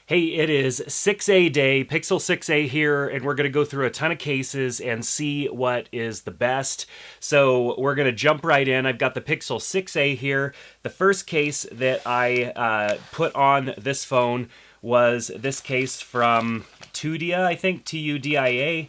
Hey, it is 6A day, Pixel 6A here, and we're going to go through a ton of cases and see what is the best. So we're going to jump right in. I've got the Pixel 6A here. The first case that I put on this phone was this case from Tudia, I think, Tudia.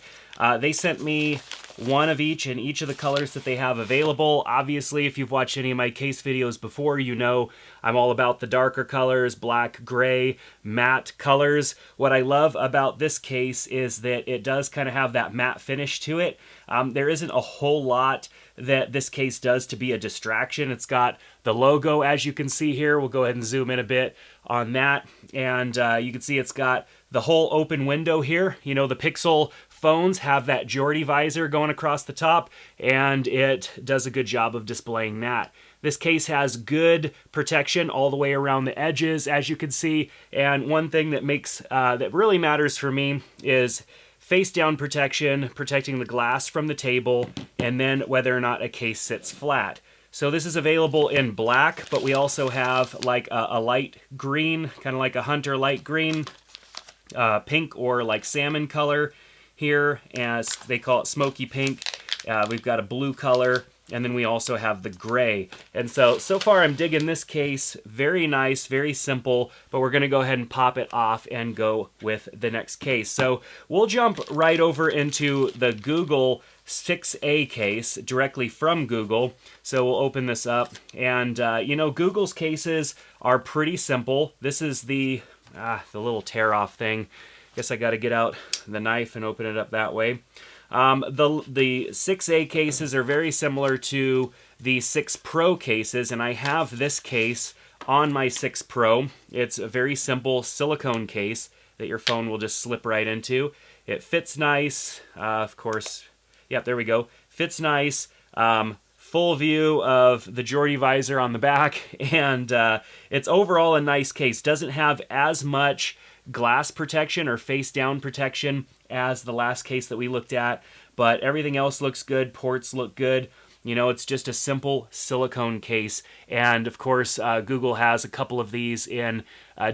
They sent me one of each in each of the colors that they have available. Obviously, if you've watched any of my case videos before, you know I'm all about the darker colors, black, gray, matte colors. What I love about this case is that it does kind of have that matte finish to it. There isn't a whole lot that this case does to be a distraction. It's got the logo, as you can see here. We'll go ahead and zoom in a bit on that. And you can see it's got the whole open window here. You know, the Pixel phones have that Geordie visor going across the top, and it does a good job of displaying that. This case has good protection all the way around the edges, as you can see, and one thing that makes that really matters for me is face down protection, protecting the glass from the table, and then whether or not a case sits flat. So this is available in black, but we also have like a light green, kind of like a hunter light green, pink or like salmon color here, as they call it, smoky pink. We've got a blue color, and then we also have the gray. And so far I'm digging this case. Very nice, very simple, but we're gonna go ahead and pop it off and go with the next case. So we'll jump right over into the Google 6A case directly from Google. So we'll open this up, and you know, Google's cases are pretty simple. This is the little tear off thing. Guess I got to get out the knife and open it up that way. The 6A cases are very similar to the 6 Pro cases, and I have this case on my 6 Pro. It's a very simple silicone case that your phone will just slip right into. It fits nice, of course. Yep, there we go. Fits nice. Full view of the Geordie visor on the back, and it's overall a nice case. Doesn't have as much glass protection or face down protection as the last case that we looked at, but everything else looks good. Ports look good. You know, it's just a simple silicone case, and of course Google has a couple of these in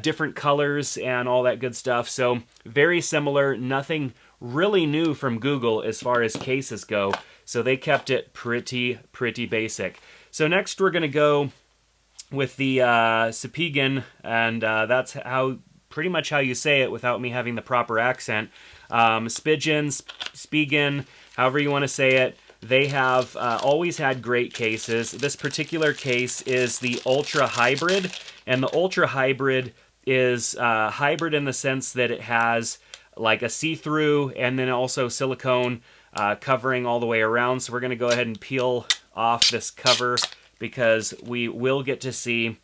different colors and all that good stuff, so very similar. Nothing really new from Google as far as cases go, so they kept it pretty basic. So next we're going to go with the Spigen, and that's pretty much how you say it without me having the proper accent. Spigen, however you want to say it. They have always had great cases. This particular case is the Ultra Hybrid, and the Ultra Hybrid is hybrid in the sense that it has like a see-through and then also silicone covering all the way around. So we're going to go ahead and peel off this cover because we will get to see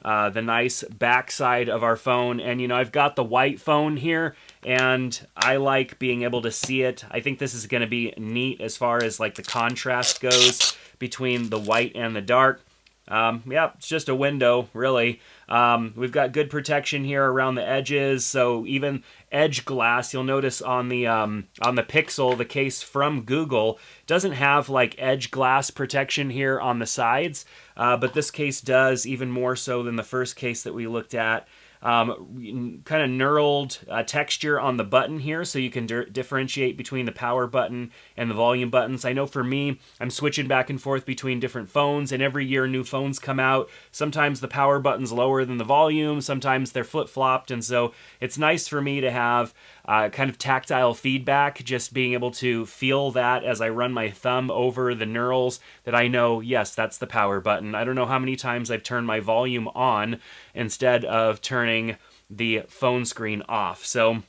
the nice backside of our phone. And you know, I've got the white phone here, and I like being able to see it. I think this is going to be neat as far as like the contrast goes between the white and the dark. Yeah, it's just a window, really. We've got good protection here around the edges, so even edge glass, you'll notice on the Pixel, the case from Google, doesn't have like edge glass protection here on the sides, but this case does, even more so than the first case that we looked at. Kind of knurled texture on the button here, so you can differentiate between the power button and the volume buttons. I know for me, I'm switching back and forth between different phones, and every year new phones come out. Sometimes the power button's lower than the volume, sometimes they're flip-flopped, and so it's nice for me to have kind of tactile feedback, just being able to feel that as I run my thumb over the knurls, that I know, yes, that's the power button. I don't know how many times I've turned my volume on instead of turning the phone screen off. So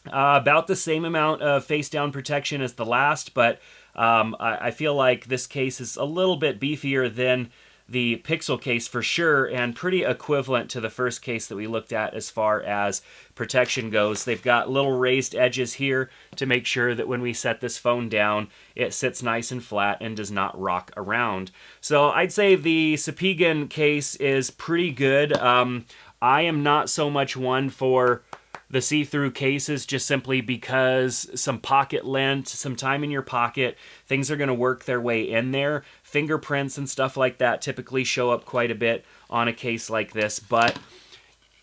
about the same amount of face down protection as the last, but I feel like this case is a little bit beefier than the Pixel case for sure, and pretty equivalent to the first case that we looked at as far as protection goes. They've got little raised edges here to make sure that when we set this phone down, it sits nice and flat and does not rock around. So I'd say the Spigen case is pretty good. I am not so much one for the see-through cases, just simply because some pocket lint, some time in your pocket, things are going to work their way in there. Fingerprints and stuff like that typically show up quite a bit on a case like this, but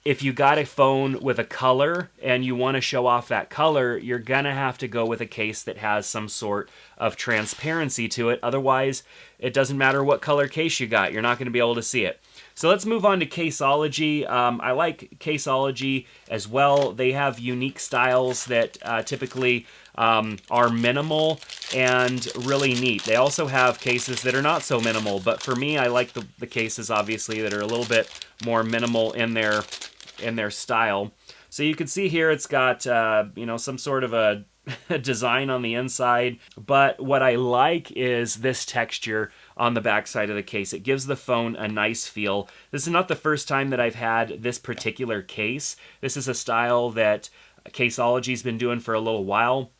if you got a phone with a color and you want to show off that color, you're going to have to go with a case that has some sort of transparency to it. Otherwise, it doesn't matter what color case you got. You're not going to be able to see it. So let's move on to Caseology. I like Caseology as well. They have unique styles that typically are minimal and really neat. They also have cases that are not so minimal, but for me, I like the cases, obviously, that are a little bit more minimal in their style. So you can see here it's got some sort of a design on the inside, but what I like is this texture on the back side of the case. It gives the phone a nice feel. This is not the first time that I've had this particular case. This is a style that Caseology's been doing for a little while,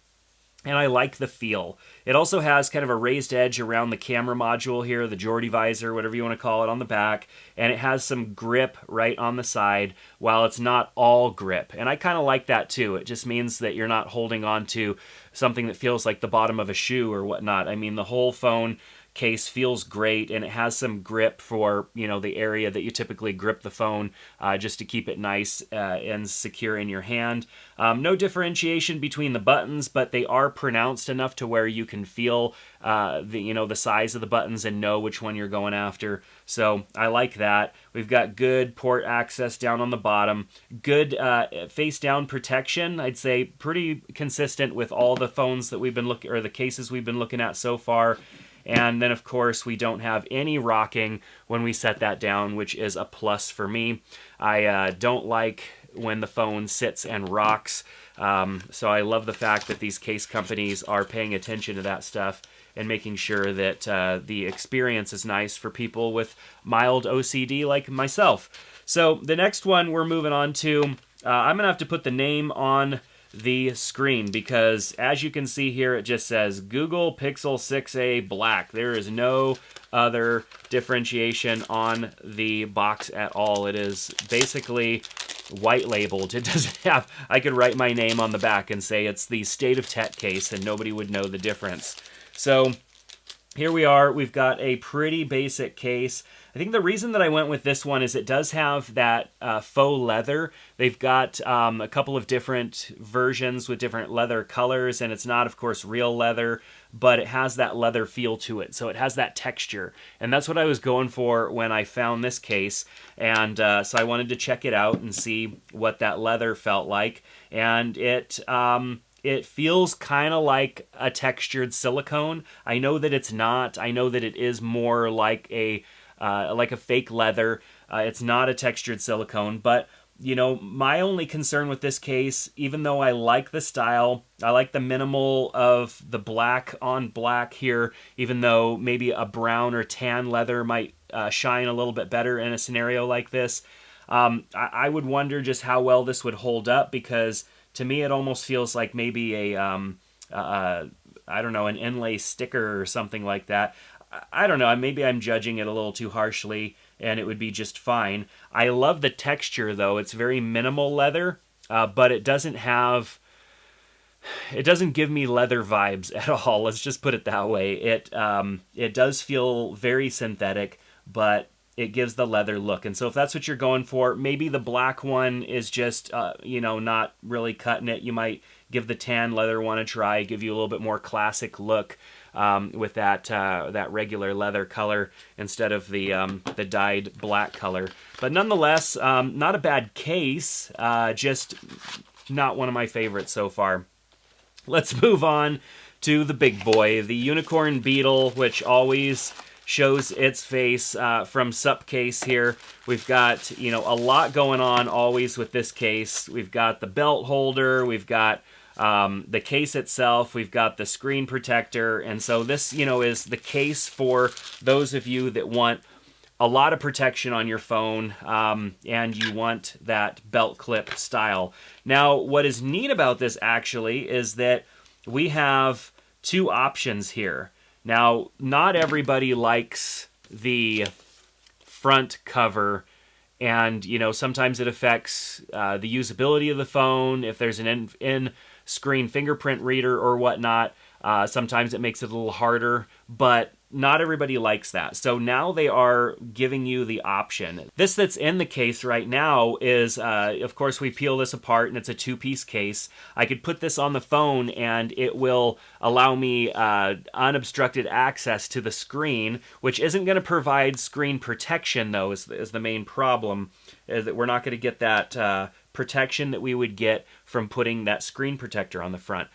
and I like the feel. It also has kind of a raised edge around the camera module here, the Geordie visor, whatever you want to call it, on the back, and it has some grip right on the side, while it's not all grip. And I kind of like that too. It just means that you're not holding on to something that feels like the bottom of a shoe or whatnot. I mean, the whole phone case feels great, and it has some grip for, the area that you typically grip the phone, just to keep it nice and secure in your hand. No differentiation between the buttons, but they are pronounced enough to where you can feel the size of the buttons and know which one you're going after. So I like that. We've got good port access down on the bottom, good face down protection. I'd say pretty consistent with all the phones that we've been looking, or the cases we've been looking at so far. And then, of course, we don't have any rocking when we set that down, which is a plus for me. I don't like when the phone sits and rocks, so I love the fact that these case companies are paying attention to that stuff and making sure that the experience is nice for people with mild OCD like myself. So the next one we're moving on to, I'm going to have to put the name on the screen, because as you can see here, it just says Google Pixel 6a Black. There is no other differentiation on the box at all. It is basically white labeled. It doesn't have, I could write my name on the back and say it's the State of Tech case and nobody would know the difference. So here we are. We've got a pretty basic case. I think the reason that I went with this one is it does have that faux leather. They've got a couple of different versions with different leather colors, and it's not, of course, real leather, but it has that leather feel to it. So it has that texture, and that's what I was going for when I found this case. And so I wanted to check it out and see what that leather felt like, and it feels kind of like a textured silicone. I know that it's not. I know that it is more like a fake leather. It's not a textured silicone, but my only concern with this case, even though I like the style, I like the minimal of the black on black here, even though maybe a brown or tan leather might shine a little bit better in a scenario like this. I would wonder just how well this would hold up, because to me it almost feels like maybe I don't know, an inlay sticker or something like that. I don't know, maybe I'm judging it a little too harshly, and it would be just fine. I love the texture, though. It's very minimal leather, but it doesn't give me leather vibes at all. Let's just put it that way. It does feel very synthetic, but it gives the leather look. And so if that's what you're going for, maybe the black one is just, not really cutting it. You might give the tan leather one a try, give you a little bit more classic look with that regular leather color instead of the dyed black color. But nonetheless, not a bad case, just not one of my favorites so far. Let's move on to the big boy, the Unicorn Beetle, which always shows its face from Supcase here. We've got, a lot going on always with this case. We've got the belt holder, we've got the case itself, we've got the screen protector, and so this, is the case for those of you that want a lot of protection on your phone, and you want that belt clip style. Now, what is neat about this actually is that we have two options here. Now, not everybody likes the front cover, and sometimes it affects the usability of the phone if there's an in-screen fingerprint reader or whatnot. Sometimes it makes it a little harder, but not everybody likes that. So now they are giving you the option. This that's in the case right now is, of course, we peel this apart and it's a 2-piece case. I could put this on the phone and it will allow me unobstructed access to the screen, which isn't going to provide screen protection, though, is the main problem, is that we're not going to get that protection that we would get from putting that screen protector on the front.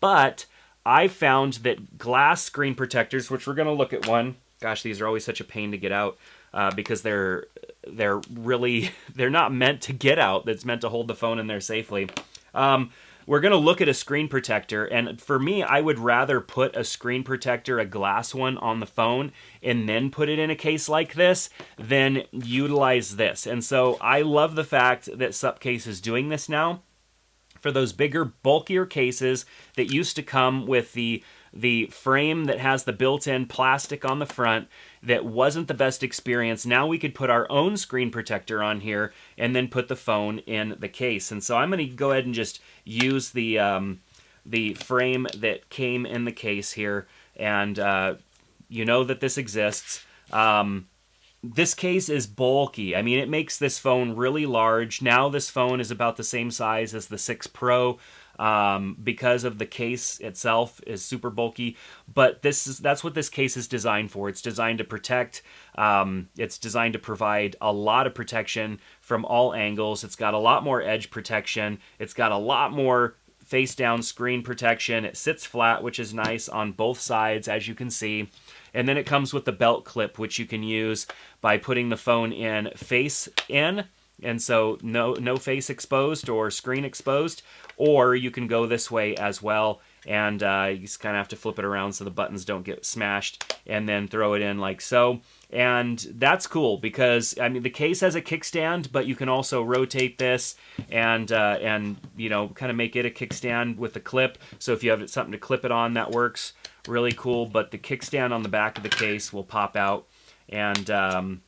But I found that glass screen protectors, which we're going to look at one. Gosh, these are always such a pain to get out because they're not meant to get out. It's meant to hold the phone in there safely. We're going to look at a screen protector, and for me, I would rather put a screen protector, a glass one, on the phone and then put it in a case like this than utilize this. And so I love the fact that Supcase is doing this now. For those bigger, bulkier cases that used to come with the frame that has the built-in plastic on the front that wasn't the best experience, now we could put our own screen protector on here and then put the phone in the case. And so I'm going to go ahead and just use the frame that came in the case here, and you know that this exists. This case is bulky. I mean, it makes this phone really large. Now this phone is about the same size as the 6 Pro because of the case itself is super bulky. But that's what this case is designed for. It's designed to protect. It's designed to provide a lot of protection from all angles. It's got a lot more edge protection. It's got a lot more face-down screen protection. It sits flat, which is nice on both sides, as you can see. And then it comes with the belt clip, which you can use by putting the phone in face in, and so no face exposed or screen exposed, or you can go this way as well, and you just kind of have to flip it around so the buttons don't get smashed, and then throw it in like so. And that's cool because, I mean, the case has a kickstand, but you can also rotate this and you know, kind of make it a kickstand with the clip. So if you have something to clip it on, that works really cool. But the kickstand on the back of the case will pop out and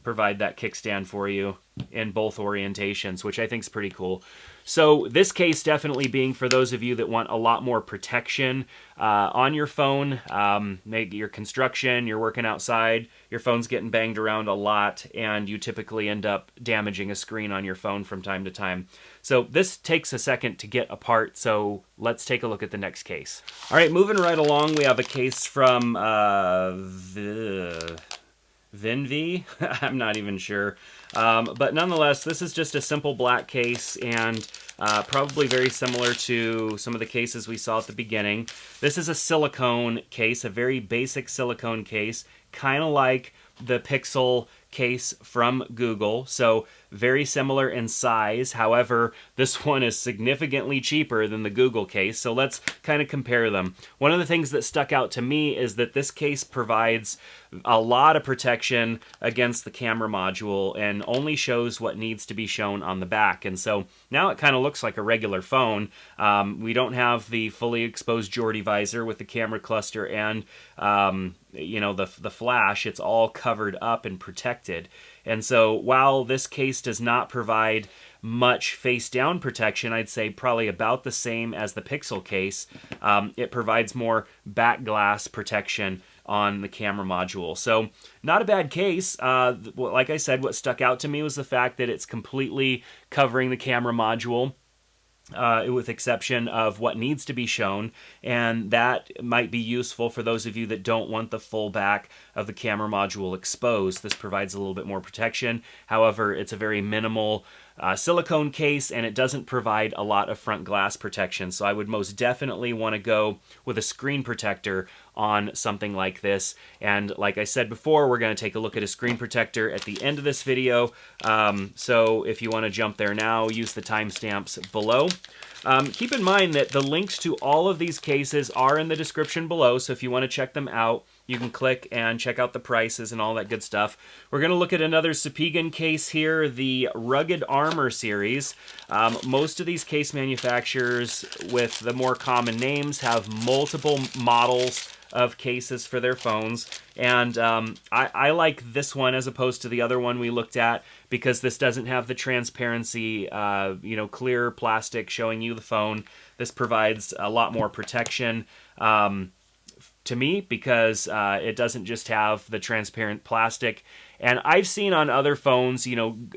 provide that kickstand for you in both orientations, which I think is pretty cool. So this case definitely being for those of you that want a lot more protection on your phone. Maybe your construction, you're working outside, your phone's getting banged around a lot, and you typically end up damaging a screen on your phone from time to time. So this takes a second to get apart, so let's take a look at the next case. All right, moving right along, we have a case from Vinvi? I'm not even sure. But nonetheless, this is just a simple black case and probably very similar to some of the cases we saw at the beginning. This is a silicone case, a very basic silicone case, kind of like the Pixel case from Google. So very similar in size. However, this one is significantly cheaper than the Google case. So let's kind of compare them. One of the things that stuck out to me is that this case provides a lot of protection against the camera module and only shows what needs to be shown on the back. And so now it kind of looks like a regular phone. We don't have the fully exposed Geordie visor with the camera cluster and you know, the flash. It's all covered up and protected. And so while this case does not provide much face-down protection, I'd say probably about the same as the Pixel case, it provides more back glass protection on the camera module. So not a bad case. Like I said, what stuck out to me was the fact that it's completely covering the camera module, with exception of what needs to be shown, and that might be useful for those of you that don't want the full back of the camera module exposed. This provides a little bit more protection. However, it's a very minimal silicone case, and it doesn't provide a lot of front glass protection. So I would most definitely want to go with a screen protector on something like this. And like I said before, we're going to take a look at a screen protector at the end of this video. So if you want to jump there now, use the timestamps below. Keep in mind that the links to all of these cases are in the description below, so if you want to check them out, you can click and check out the prices and all that good stuff. We're going to look at another Spigen case here, the Rugged Armor series. Most of these case manufacturers with the more common names have multiple models of cases for their phones, And I like this one as opposed to the other one we looked at because this doesn't have the transparency, clear plastic showing you the phone. This provides a lot more protection to me because it doesn't just have the transparent plastic. And I've seen on other phones,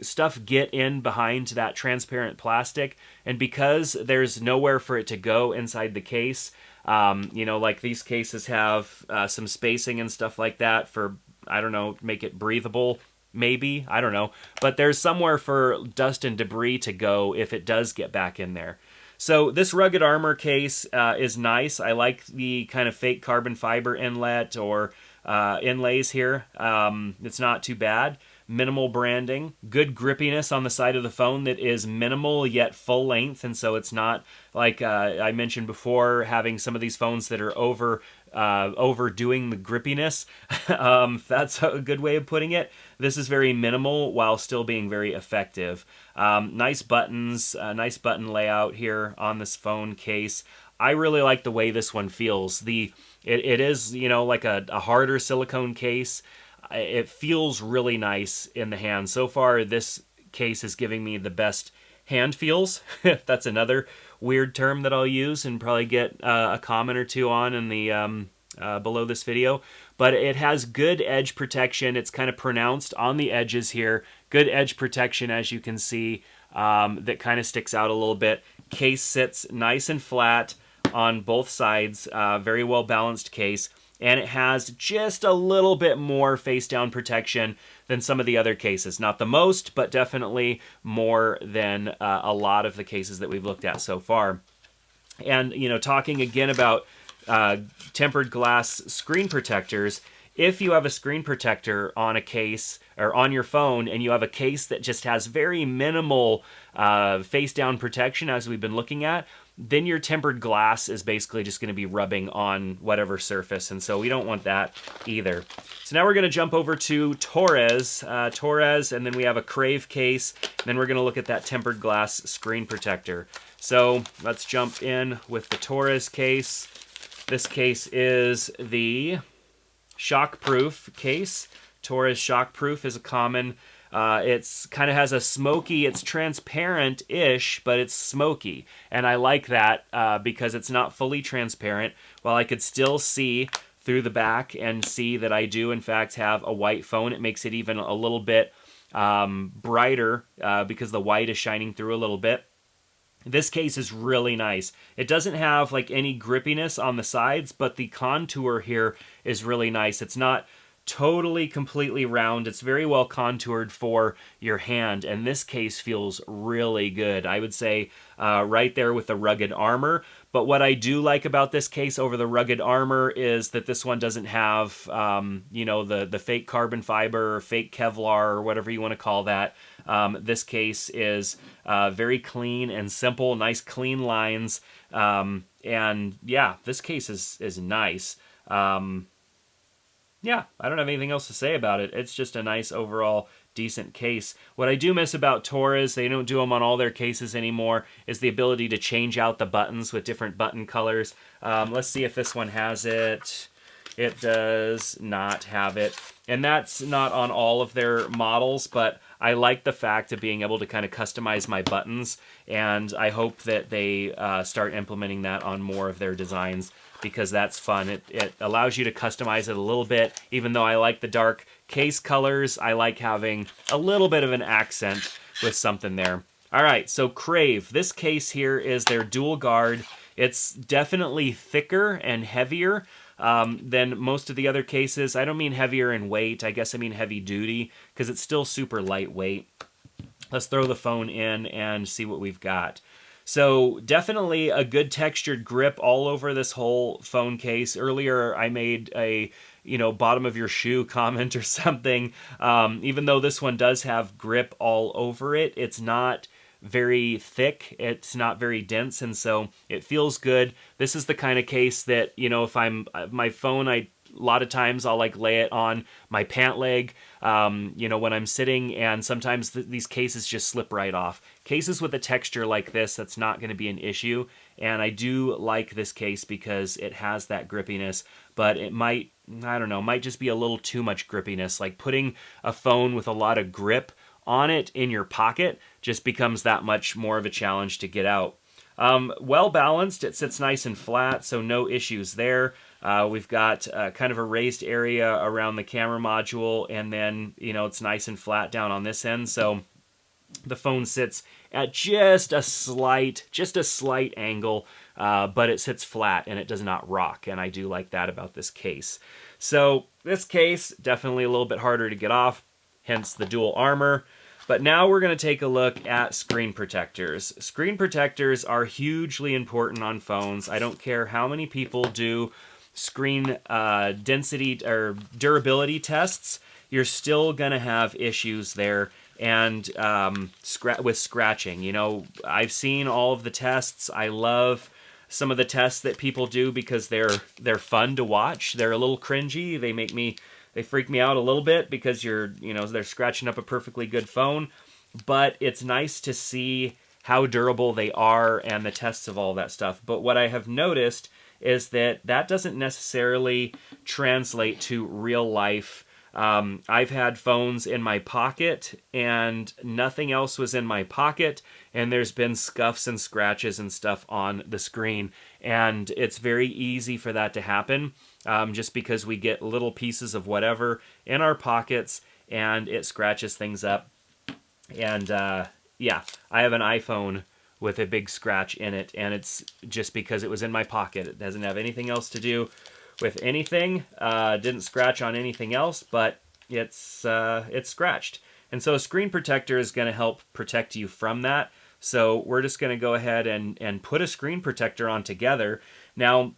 stuff get in behind that transparent plastic. And because there's nowhere for it to go inside the case, like these cases have some spacing and stuff like that for, I don't know, make it breathable, maybe, I don't know. But there's somewhere for dust and debris to go if it does get back in there. So this rugged armor case is nice. I like the kind of fake carbon fiber inlet or inlays here. It's not too bad. Minimal branding, good grippiness on the side of the phone that is minimal yet full length, and so it's not like I mentioned before, having some of these phones that are overdoing the grippiness. That's a good way of putting it. This is very minimal while still being very effective. Nice buttons, nice button layout here on this phone case. I really like the way this one feels. It is, like a harder silicone case. It feels really nice in the hand. So far, this case is giving me the best hand feels. That's another weird term that I'll use and probably get a comment or two on in the below this video. But it has good edge protection. It's kind of pronounced on the edges here. Good edge protection, as you can see, that kind of sticks out a little bit. Case sits nice and flat on both sides. Very well balanced case. And it has just a little bit more face down protection than some of the other cases. Not the most, but definitely more than a lot of the cases that we've looked at so far. And, talking again about tempered glass screen protectors, if you have a screen protector on a case or on your phone and you have a case that just has very minimal face down protection, as we've been looking at, then your tempered glass is basically just going to be rubbing on whatever surface, and so we don't want that either. So now we're going to jump over to Torras, and then we have a Crave case, and then we're going to look at that tempered glass screen protector. So let's jump in with the Torras case. This case is the Shockproof case. Torras Shockproof is a common. It's kind of has a smoky, it's transparent-ish, but it's smoky. And I like that because it's not fully transparent. While I could still see through the back and see that I do, in fact, have a white phone, it makes it even a little bit brighter because the white is shining through a little bit. This case is really nice. It doesn't have like any grippiness on the sides, but the contour here is really nice. It's not totally completely round. It's very well contoured for your hand, and this case feels really good. I would say right there with the rugged armor. But what I do like about this case over the rugged armor is that this one doesn't have the fake carbon fiber or fake Kevlar or whatever you want to call that. This case is very clean and simple, nice clean lines, and yeah, this case is nice. Yeah, I don't have anything else to say about it. It's just a nice overall decent case. What I do miss about Torras, they don't do them on all their cases anymore, is the ability to change out the buttons with different button colors. Let's see if this one has it. It does not have it. And that's not on all of their models, but I like the fact of being able to kind of customize my buttons, and I hope that they start implementing that on more of their designs, because that's fun. It allows you to customize it a little bit. Even though I like the dark case colors, I like having a little bit of an accent with something there. All right, so Crave. This case here is their dual guard. It's definitely thicker and heavier than most of the other cases. I don't mean heavier in weight. I guess I mean heavy duty, because it's still super lightweight. Let's throw the phone in and see what we've got. So definitely a good textured grip all over this whole phone case. Earlier I made a bottom of your shoe comment or something. Even though this one does have grip all over it, it's not very thick, it's not very dense, and so it feels good. This is the kind of case that, if my phone, I lot of times I'll like lay it on my pant leg, you know, when I'm sitting, and sometimes these cases just slip right off. Cases with a texture like this, that's not going to be an issue, and I do like this case because it has that grippiness, but it might, I don't know, might just be a little too much grippiness. Like putting a phone with a lot of grip on it in your pocket just becomes that much more of a challenge to get out. Well balanced, it sits nice and flat, so no issues there. We've got kind of a raised area around the camera module, and then, you know, it's nice and flat down on this end, so the phone sits at just a slight angle, but it sits flat and it does not rock, and I do like that about this case. So this case, definitely a little bit harder to get off, hence the dual armor. But now we're going to take a look at screen protectors. Screen protectors are hugely important on phones. I don't care how many people do screen density or durability tests, you're still going to have issues there. And with scratching, you know, I've seen all of the tests. I love some of the tests that people do because they're fun to watch. They're a little cringy. They freak me out a little bit because they're scratching up a perfectly good phone, but it's nice to see how durable they are and the tests of all that stuff. But what I have noticed is that doesn't necessarily translate to real life. I've had phones in my pocket and nothing else was in my pocket, and there's been scuffs and scratches and stuff on the screen, and it's very easy for that to happen, just because we get little pieces of whatever in our pockets and it scratches things up. And yeah, I have an iPhone with a big scratch in it, and it's just because it was in my pocket. It doesn't have anything else to do with anything. Didn't scratch on anything else, but it's scratched. And so a screen protector is going to help protect you from that. So we're just going to go ahead and put a screen protector on together. Now,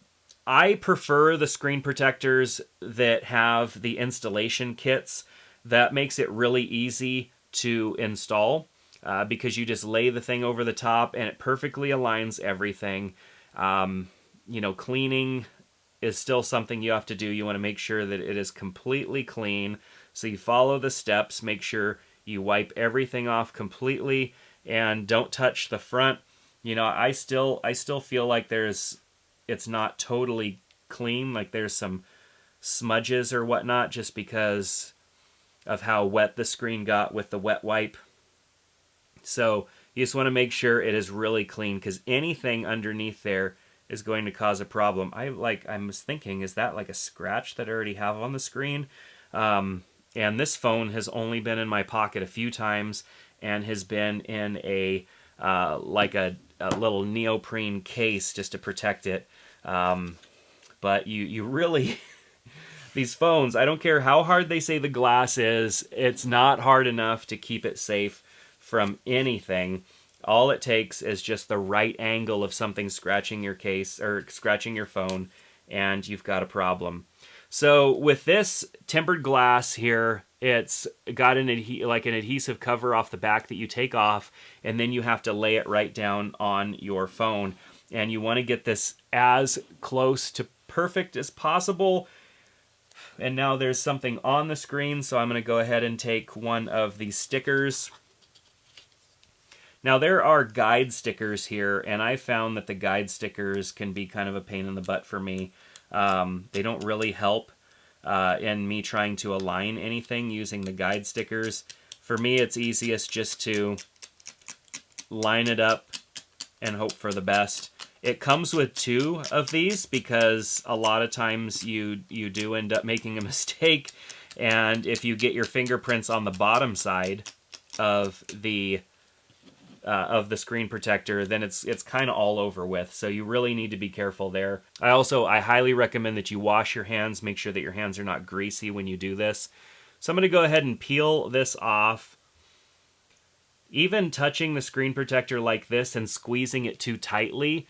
I prefer the screen protectors that have the installation kits. That makes it really easy to install because you just lay the thing over the top and it perfectly aligns everything. You know, cleaning is still something you have to do. You want to make sure that it is completely clean. So you follow the steps, make sure you wipe everything off completely and don't touch the front. You know, I still feel like it's not totally clean, like there's some smudges or whatnot just because of how wet the screen got with the wet wipe. So you just want to make sure it is really clean, because anything underneath there is going to cause a problem. I was thinking, is that like a scratch that I already have on the screen? And this phone has only been in my pocket a few times and has been in a little neoprene case just to protect it. But you really, these phones, I don't care how hard they say the glass is, it's not hard enough to keep it safe from anything. All it takes is just the right angle of something scratching your case or scratching your phone, and you've got a problem. So with this tempered glass here, it's got an adhesive cover off the back that you take off, and then you have to lay it right down on your phone. And you want to get this as close to perfect as possible. And now there's something on the screen, so I'm going to go ahead and take one of these stickers. Now there are guide stickers here, and I found that the guide stickers can be kind of a pain in the butt for me. They don't really help in me trying to align anything using the guide stickers. For me, it's easiest just to line it up and hope for the best. It comes with 2 of these because a lot of times you do end up making a mistake, and if you get your fingerprints on the bottom side of the screen protector, then it's kind of all over with. So you really need to be careful there. I highly recommend that you wash your hands. Make sure that your hands are not greasy when you do this. So I'm going to go ahead and peel this off. Even touching the screen protector like this and squeezing it too tightly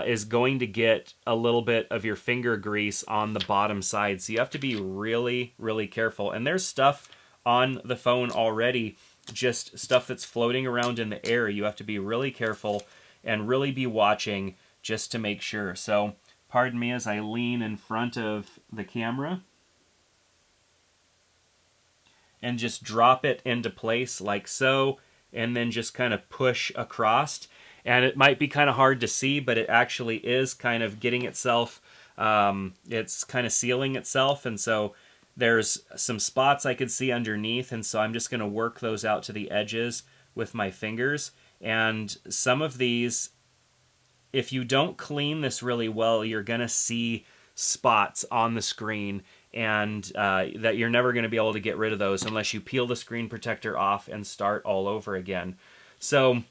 is going to get a little bit of your finger grease on the bottom side. So you have to be really, really careful. And there's stuff on the phone already, just stuff that's floating around in the air. You have to be really careful and really be watching just to make sure. So pardon me as I lean in front of the camera. and just drop it into place like so, and then just kind of push across. And it might be kind of hard to see, but it actually is kind of getting itself, it's kind of sealing itself. And so there's some spots I could see underneath, and so I'm just going to work those out to the edges with my fingers. And some of these, if you don't clean this really well, you're going to see spots on the screen, and that you're never going to be able to get rid of those unless you peel the screen protector off and start all over again. So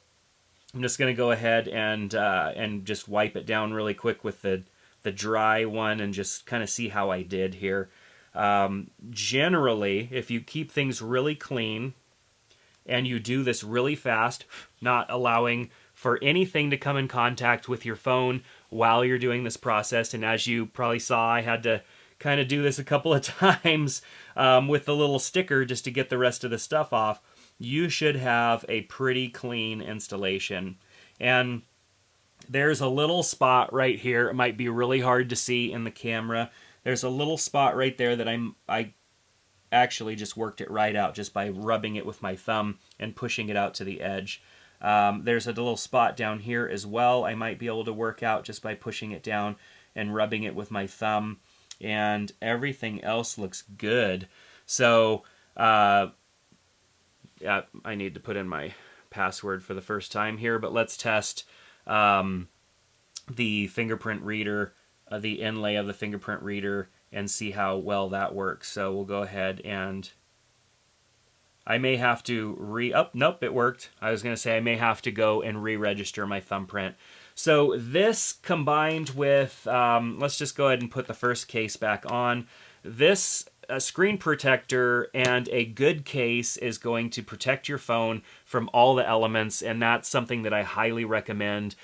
I'm just going to go ahead and just wipe it down really quick with the dry one and just kind of see how I did here. Generally, if you keep things really clean and you do this really fast, not allowing for anything to come in contact with your phone while you're doing this process, and as you probably saw, I had to kind of do this a couple of times with the little sticker just to get the rest of the stuff off, you should have a pretty clean installation. And there's a little spot right here. It might be really hard to see in the camera. There's a little spot right there that I actually just worked it right out just by rubbing it with my thumb and pushing it out to the edge. There's a little spot down here as well I might be able to work out just by pushing it down and rubbing it with my thumb. And everything else looks good. So, yeah, I need to put in my password for the first time here, but let's test the fingerprint reader, the inlay of the fingerprint reader, and see how well that works. So we'll go ahead and I may have to oh, nope, it worked. I was going to say I may have to go and re-register my thumbprint. So this combined with, let's just go ahead and put the first case back on. This screen protector and a good case is going to protect your phone from all the elements, and that's something that I highly recommend,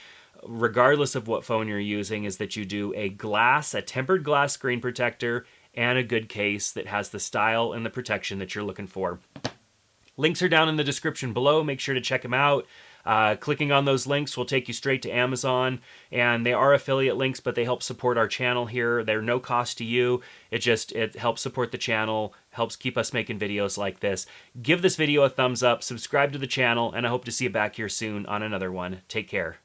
regardless of what phone you're using, is that you do a tempered glass screen protector and a good case that has the style and the protection that you're looking for. Links are down in the description below. Make sure to check them out. Clicking on those links will take you straight to Amazon, and they are affiliate links, but they help support our channel here. They're no cost to you. It helps support the channel, helps keep us making videos like this. Give this video a thumbs up, subscribe to the channel, and I hope to see you back here soon on another one. Take care.